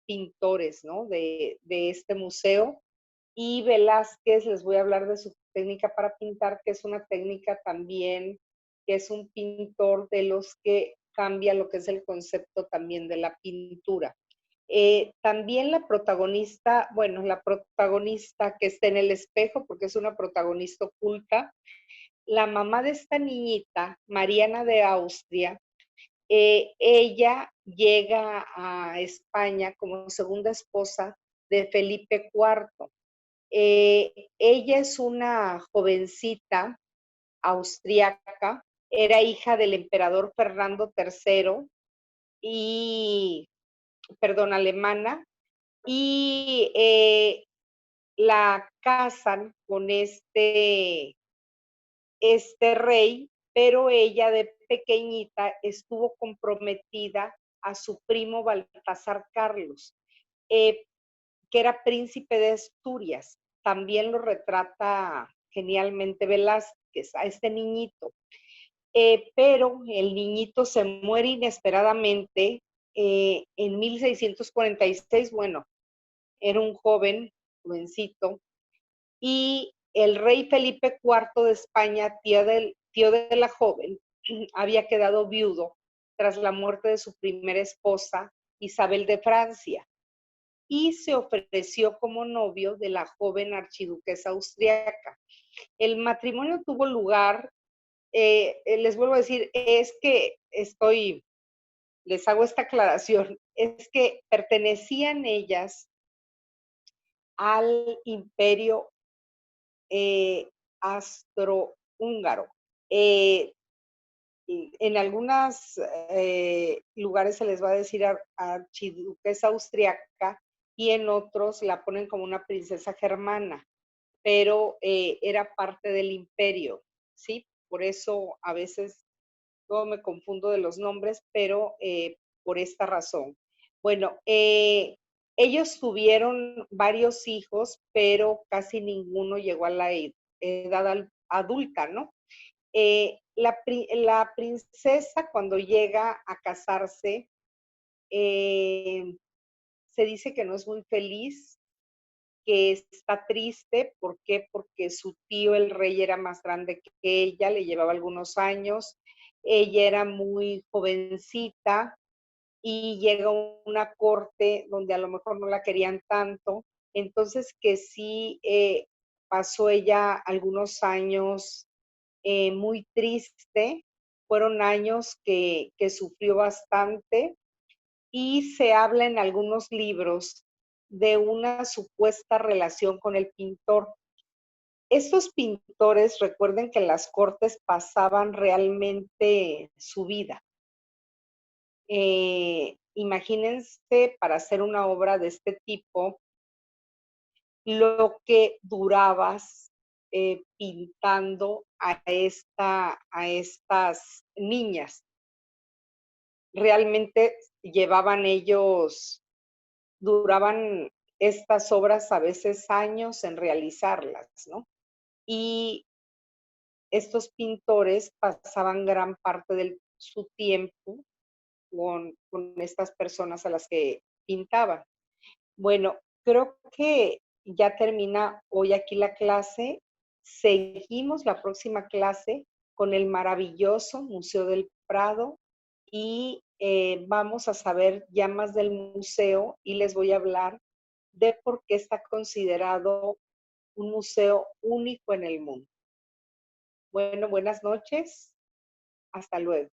pintores, ¿no? De este museo. Y Velázquez, les voy a hablar de su técnica para pintar, que es una técnica también, que es un pintor de los que cambia lo que es el concepto también de la pintura. También la protagonista que está en el espejo, porque es una protagonista oculta, la mamá de esta niñita, Mariana de Austria, ella llega a España como segunda esposa de Felipe IV. Ella es una jovencita austriaca, era hija del emperador Fernando III y, perdón, alemana, y la casan con este rey, pero ella de pequeñita estuvo comprometida a su primo Baltasar Carlos, eh, que era príncipe de Asturias. También lo retrata genialmente Velázquez, a este niñito. Pero el niñito se muere inesperadamente en 1646. Bueno, era un jovencito, y el rey Felipe IV de España, tío de la joven, había quedado viudo tras la muerte de su primera esposa, Isabel de Francia, y se ofreció como novio de la joven archiduquesa austriaca. El matrimonio tuvo lugar, les vuelvo a decir, les hago esta aclaración, es que pertenecían ellas al imperio astrohúngaro. Eh, en algunos lugares se les va a decir archiduquesa austriaca y en otros la ponen como una princesa germana, pero era parte del imperio, ¿sí? Por eso a veces yo me confundo de los nombres, pero por esta razón. Bueno, ellos tuvieron varios hijos, pero casi ninguno llegó a la edad adulta, ¿no? La princesa cuando llega a casarse, eh, se dice que no es muy feliz, que está triste. ¿Por qué? Porque su tío, el rey, era más grande que ella, le llevaba algunos años, ella era muy jovencita y llega a una corte donde a lo mejor no la querían tanto, entonces que sí pasó ella algunos años muy triste, fueron años que sufrió bastante, y se habla en algunos libros de una supuesta relación con el pintor. Estos pintores, recuerden que en las cortes pasaban realmente su vida. Imagínense, para hacer una obra de este tipo, lo que durabas pintando a estas niñas. Realmente duraban estas obras a veces años en realizarlas, ¿no? Y estos pintores pasaban gran parte de su tiempo con estas personas a las que pintaban. Bueno, creo que ya termina hoy aquí la clase. Seguimos la próxima clase con el maravilloso Museo del Prado y vamos a saber ya más del museo y les voy a hablar de por qué está considerado un museo único en el mundo. Bueno, buenas noches. Hasta luego.